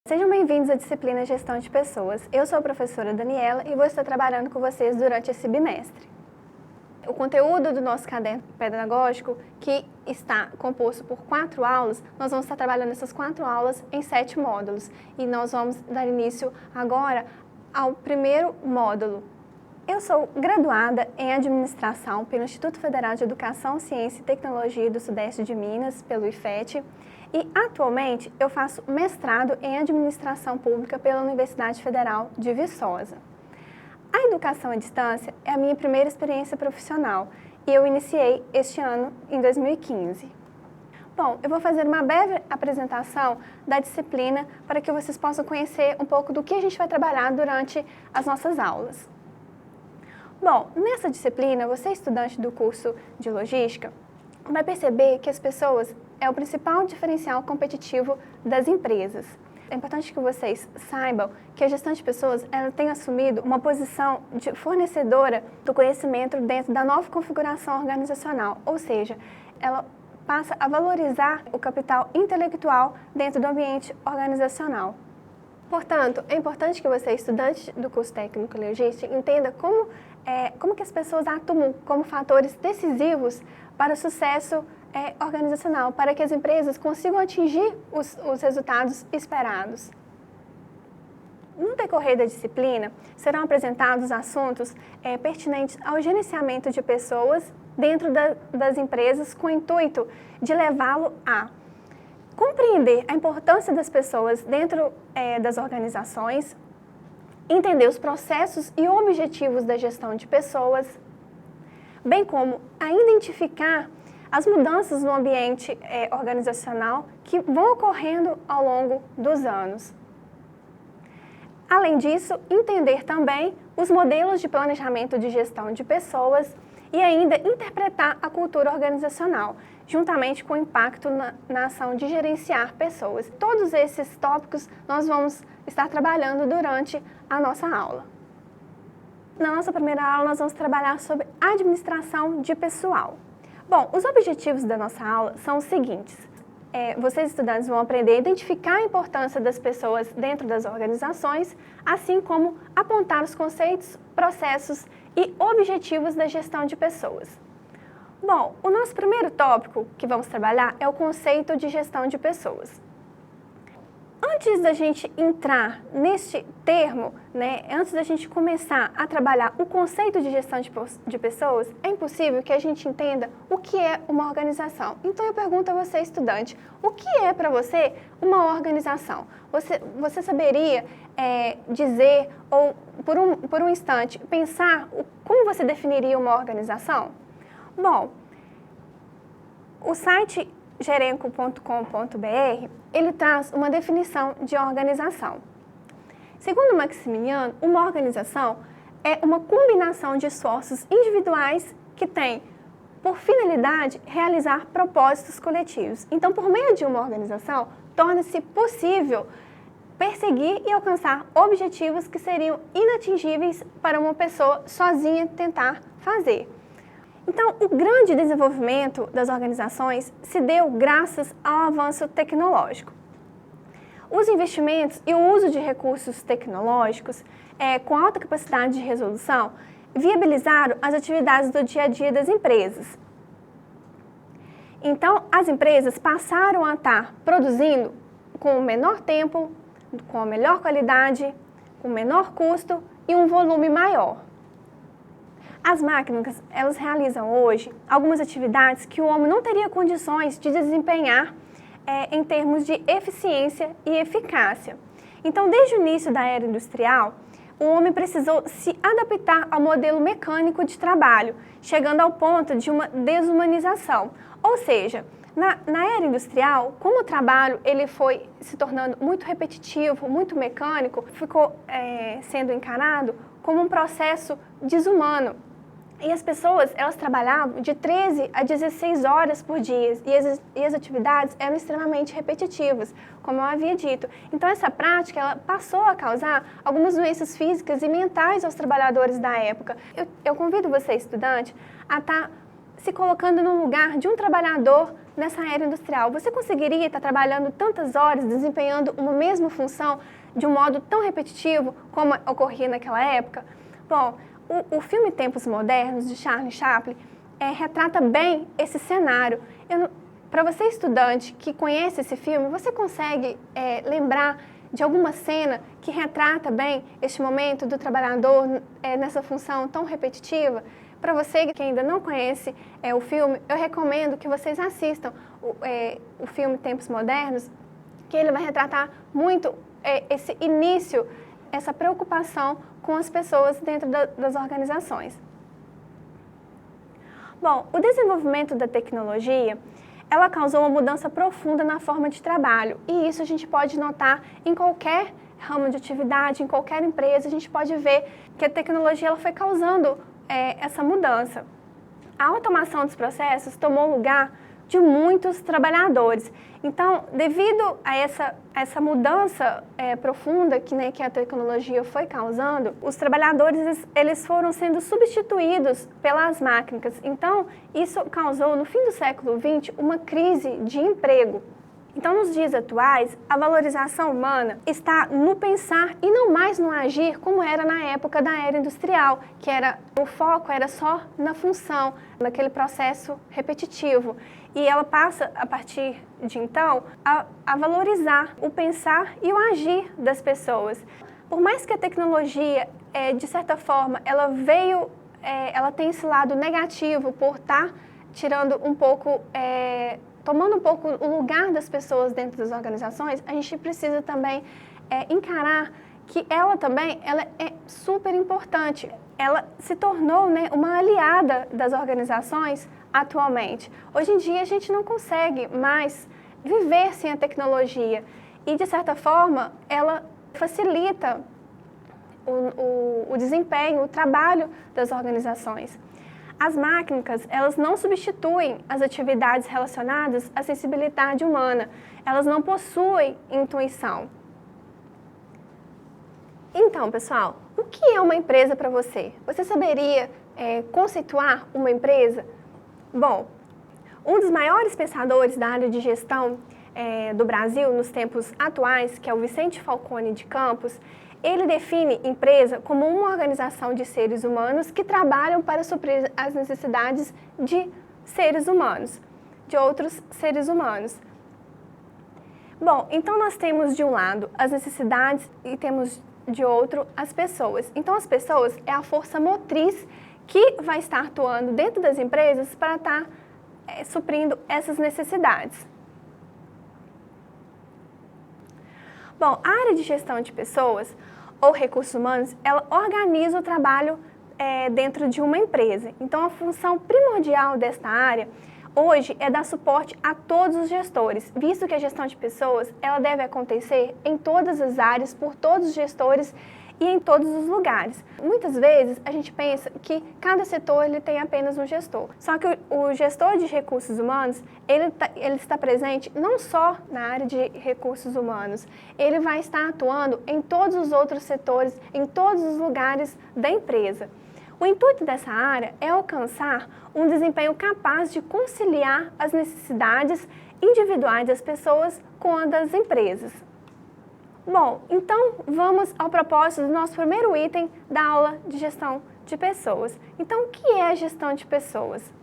Sejam bem-vindos à disciplina Gestão de Pessoas. Eu sou a professora Daniela e vou estar trabalhando com vocês durante esse bimestre. O conteúdo do nosso caderno pedagógico, que está composto por 4 aulas, nós vamos estar trabalhando essas 4 aulas em 7 módulos. E nós vamos dar início agora ao primeiro módulo. Eu sou graduada em Administração pelo Instituto Federal de Educação, Ciência e Tecnologia do Sudeste de Minas, pelo IFET, e atualmente eu faço mestrado em Administração Pública pela Universidade Federal de Viçosa. A educação à distância é a minha primeira experiência profissional e eu iniciei este ano, em 2015. Bom, eu vou fazer uma breve apresentação da disciplina para que vocês possam conhecer um pouco do que a gente vai trabalhar durante as nossas aulas. Bom, nessa disciplina, você estudante do curso de Logística, vai perceber que as pessoas é o principal diferencial competitivo das empresas. É importante que vocês saibam que a gestão de pessoas ela tem assumido uma posição de fornecedora do conhecimento dentro da nova configuração organizacional, ou seja, ela passa a valorizar o capital intelectual dentro do ambiente organizacional. Portanto, é importante que você, estudante do curso técnico em logística, entenda como que as pessoas atuam como fatores decisivos para o sucesso organizacional, para que as empresas consigam atingir os resultados esperados. No decorrer da disciplina, serão apresentados assuntos pertinentes ao gerenciamento de pessoas dentro das empresas, com o intuito de levá-lo a compreender a importância das pessoas dentro das organizações, entender os processos e objetivos da gestão de pessoas, bem como a identificar as mudanças no ambiente organizacional que vão ocorrendo ao longo dos anos. Além disso, entender também os modelos de planejamento de gestão de pessoas e ainda interpretar a cultura organizacional, juntamente com o impacto na ação de gerenciar pessoas. Todos esses tópicos nós vamos estar trabalhando durante a nossa aula. Na nossa primeira aula, nós vamos trabalhar sobre administração de pessoal. Bom, os objetivos da nossa aula são os seguintes. Vocês, estudantes, vão aprender a identificar a importância das pessoas dentro das organizações, assim como apontar os conceitos, processos e objetivos da gestão de pessoas. Bom, o nosso primeiro tópico que vamos trabalhar é o conceito de gestão de pessoas. Antes da gente entrar neste termo, antes da gente começar a trabalhar o conceito de gestão de pessoas, é impossível que a gente entenda o que é uma organização. Então eu pergunto a você, estudante, o que é para você uma organização? Você saberia dizer, ou por um instante, pensar como você definiria uma organização? Bom, o site gerenco.com.br, ele traz uma definição de organização. Segundo Maximiano, uma organização é uma combinação de esforços individuais que tem por finalidade realizar propósitos coletivos. Então, por meio de uma organização, torna-se possível perseguir e alcançar objetivos que seriam inatingíveis para uma pessoa sozinha tentar fazer. Então, o grande desenvolvimento das organizações se deu graças ao avanço tecnológico. Os investimentos e o uso de recursos tecnológicos com alta capacidade de resolução viabilizaram as atividades do dia a dia das empresas. Então, as empresas passaram a estar produzindo com o menor tempo, com a melhor qualidade, com menor custo e um volume maior. As máquinas, elas realizam hoje algumas atividades que o homem não teria condições de desempenhar em termos de eficiência e eficácia. Então, desde o início da era industrial, o homem precisou se adaptar ao modelo mecânico de trabalho, chegando ao ponto de uma desumanização. Ou seja, na era industrial, como o trabalho ele foi se tornando muito repetitivo, muito mecânico, ficou sendo encarado como um processo desumano. E as pessoas, elas trabalhavam de 13 a 16 horas por dia e as atividades eram extremamente repetitivas, como eu havia dito. Então, essa prática ela passou a causar algumas doenças físicas e mentais aos trabalhadores da época. Eu convido você, estudante, a estar se colocando no lugar de um trabalhador nessa era industrial. Você conseguiria estar trabalhando tantas horas, desempenhando uma mesma função de um modo tão repetitivo como ocorria naquela época? Bom, o filme Tempos Modernos, de Charlie Chaplin, retrata bem esse cenário. Para você, estudante que conhece esse filme, você consegue lembrar de alguma cena que retrata bem este momento do trabalhador nessa função tão repetitiva? Para você que ainda não conhece o filme, eu recomendo que vocês assistam o filme Tempos Modernos, que ele vai retratar muito esse início, essa preocupação com as pessoas dentro das organizações. Bom, o desenvolvimento da tecnologia, ela causou uma mudança profunda na forma de trabalho, e isso a gente pode notar em qualquer ramo de atividade, em qualquer empresa. A gente pode ver que a tecnologia ela foi causando essa mudança. A automação dos processos tomou lugar de muitos trabalhadores. Então, devido a essa mudança profunda que a tecnologia foi causando, os trabalhadores eles foram sendo substituídos pelas máquinas. Então, isso causou, no fim do século XX, uma crise de emprego. Então, nos dias atuais, a valorização humana está no pensar e não mais no agir, como era na época da era industrial, que o foco era só na função, naquele processo repetitivo. E ela passa, a partir de então, a valorizar o pensar e o agir das pessoas. Por mais que a tecnologia, de certa forma, ela tem esse lado negativo por estar tirando um pouco... tomando um pouco o lugar das pessoas dentro das organizações, a gente precisa também encarar que ela é super importante. Ela se tornou uma aliada das organizações atualmente. Hoje em dia, a gente não consegue mais viver sem a tecnologia e, de certa forma, ela facilita o desempenho, o trabalho das organizações. As máquinas, elas não substituem as atividades relacionadas à sensibilidade humana. Elas não possuem intuição. Então, pessoal, o que é uma empresa para você? Você saberia conceituar uma empresa? Bom, um dos maiores pensadores da área de gestão do Brasil nos tempos atuais, que é o Vicente Falcone de Campos, ele define empresa como uma organização de seres humanos que trabalham para suprir as necessidades de seres humanos, de outros seres humanos. Bom, então nós temos de um lado as necessidades e temos de outro as pessoas. Então as pessoas é a força motriz que vai estar atuando dentro das empresas para estar suprindo essas necessidades. Bom, a área de gestão de pessoas ou recursos humanos, ela organiza o trabalho dentro de uma empresa. Então, a função primordial desta área hoje é dar suporte a todos os gestores, visto que a gestão de pessoas ela deve acontecer em todas as áreas, por todos os gestores e em todos os lugares. Muitas vezes a gente pensa que cada setor ele tem apenas um gestor. Só que o gestor de recursos humanos, ele está presente não só na área de recursos humanos, ele vai estar atuando em todos os outros setores, em todos os lugares da empresa. O intuito dessa área é alcançar um desempenho capaz de conciliar as necessidades individuais das pessoas com as das empresas. Bom, então vamos ao propósito do nosso primeiro item da aula de gestão de pessoas. Então, o que é a gestão de pessoas?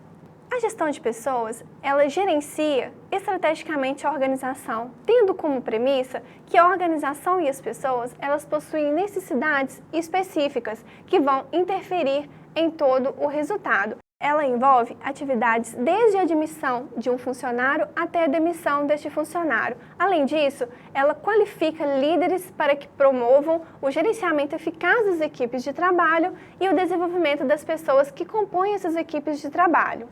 A gestão de pessoas, ela gerencia estrategicamente a organização, tendo como premissa que a organização e as pessoas, elas possuem necessidades específicas que vão interferir em todo o resultado. Ela envolve atividades desde a admissão de um funcionário até a demissão deste funcionário. Além disso, ela qualifica líderes para que promovam o gerenciamento eficaz das equipes de trabalho e o desenvolvimento das pessoas que compõem essas equipes de trabalho.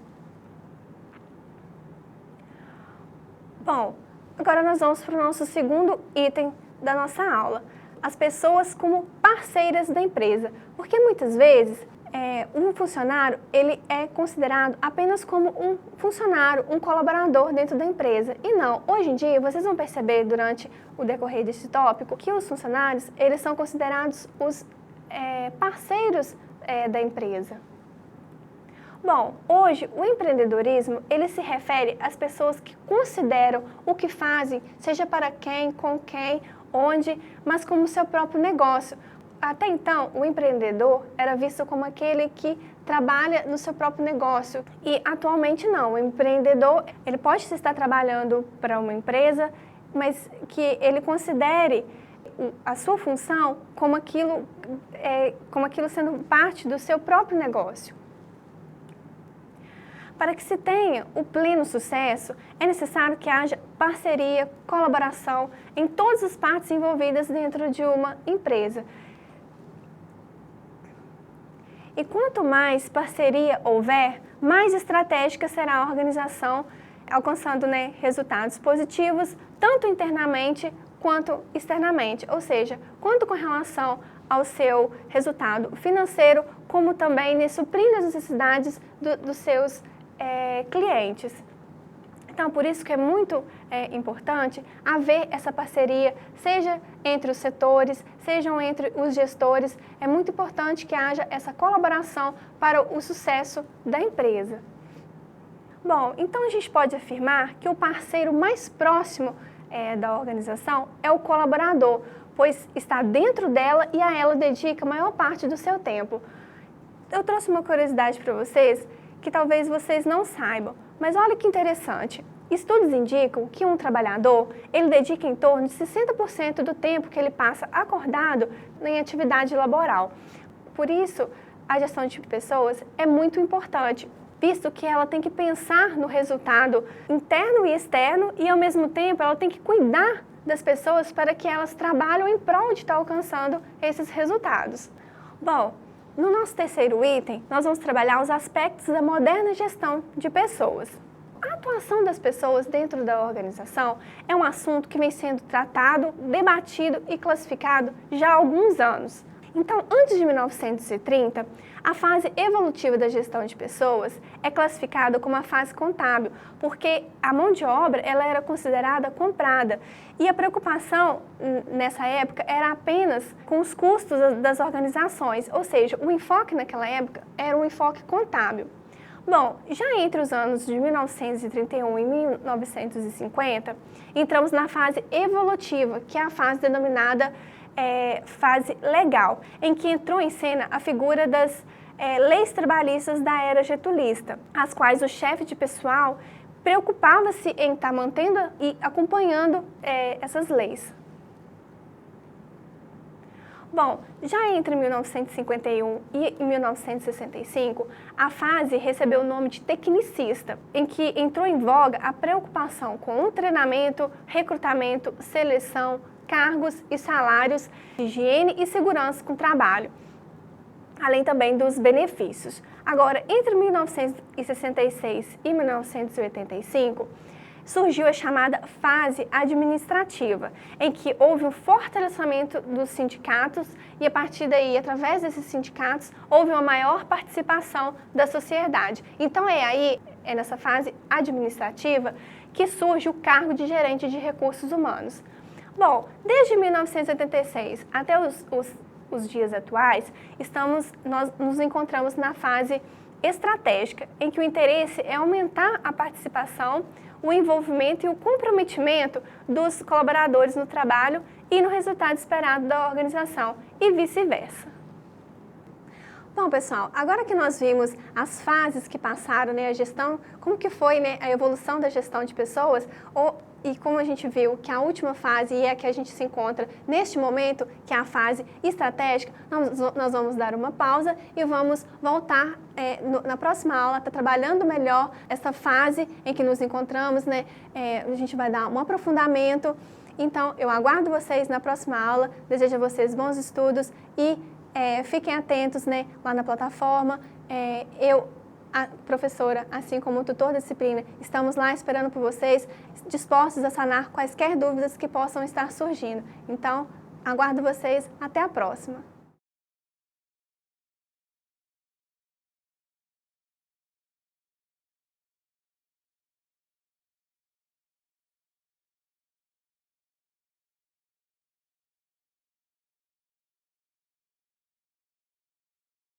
Bom, agora nós vamos para o nosso segundo item da nossa aula, as pessoas como parceiras da empresa, porque muitas vezes um funcionário ele é considerado apenas como um funcionário, um colaborador dentro da empresa. E não, hoje em dia vocês vão perceber durante o decorrer desse tópico que os funcionários eles são considerados os parceiros da empresa. Bom, hoje o empreendedorismo, ele se refere às pessoas que consideram o que fazem, seja para quem, com quem, onde, mas como seu próprio negócio. Até então, o empreendedor era visto como aquele que trabalha no seu próprio negócio e atualmente não. O empreendedor, ele pode estar trabalhando para uma empresa, mas que ele considere a sua função como aquilo sendo parte do seu próprio negócio. Para que se tenha o pleno sucesso, é necessário que haja parceria, colaboração em todas as partes envolvidas dentro de uma empresa. E quanto mais parceria houver, mais estratégica será a organização, alcançando resultados positivos, tanto internamente quanto externamente, ou seja, quanto com relação ao seu resultado financeiro, como também suprindo as necessidades dos seus clientes. Então, por isso que é muito importante haver essa parceria, seja entre os setores, sejam entre os gestores. É muito importante que haja essa colaboração para o sucesso da empresa. Bom, então a gente pode afirmar que o parceiro mais próximo da organização é o colaborador, pois está dentro dela e a ela dedica a maior parte do seu tempo. Eu trouxe uma curiosidade para vocês, que talvez vocês não saibam, mas olha que interessante. Estudos indicam que um trabalhador, ele dedica em torno de 60% do tempo que ele passa acordado em atividade laboral. Por isso, a gestão de pessoas é muito importante, visto que ela tem que pensar no resultado interno e externo e, ao mesmo tempo, ela tem que cuidar das pessoas para que elas trabalhem em prol de estar alcançando esses resultados. Bom, no nosso terceiro item, nós vamos trabalhar os aspectos da moderna gestão de pessoas. A atuação das pessoas dentro da organização é um assunto que vem sendo tratado, debatido e classificado já há alguns anos. Então, antes de 1930, a fase evolutiva da gestão de pessoas é classificada como a fase contábil, porque a mão de obra ela era considerada comprada e a preocupação nessa época era apenas com os custos das organizações, ou seja, o enfoque naquela época era um enfoque contábil. Bom, já entre os anos de 1931 e 1950, entramos na fase evolutiva, que é a fase denominada fase legal, em que entrou em cena a figura das leis trabalhistas da era getulista, as quais o chefe de pessoal preocupava-se em estar mantendo e acompanhando essas leis. Bom, já entre 1951 e 1965, a fase recebeu o nome de tecnicista, em que entrou em voga a preocupação com o treinamento, recrutamento, seleção, cargos e salários, higiene e segurança com trabalho, além também dos benefícios. Agora, entre 1966 e 1985, surgiu a chamada fase administrativa, em que houve um fortalecimento dos sindicatos e, a partir daí, através desses sindicatos, houve uma maior participação da sociedade. Então, é nessa fase administrativa que surge o cargo de gerente de recursos humanos. Bom, desde 1986 até os dias atuais, nós nos encontramos na fase estratégica, em que o interesse é aumentar a participação, o envolvimento e o comprometimento dos colaboradores no trabalho e no resultado esperado da organização, e vice-versa. Bom, pessoal, agora que nós vimos as fases que passaram, a gestão, como que foi a evolução da gestão de pessoas, e como a gente viu que a última fase e é a que a gente se encontra neste momento, que é a fase estratégica, nós vamos dar uma pausa e vamos voltar na próxima aula, trabalhando melhor essa fase em que nos encontramos, a gente vai dar um aprofundamento. Então, eu aguardo vocês na próxima aula, desejo a vocês bons estudos e fiquem atentos lá na plataforma. A professora, assim como o tutor da disciplina, estamos lá esperando por vocês, dispostos a sanar quaisquer dúvidas que possam estar surgindo. Então, aguardo vocês. Até a próxima!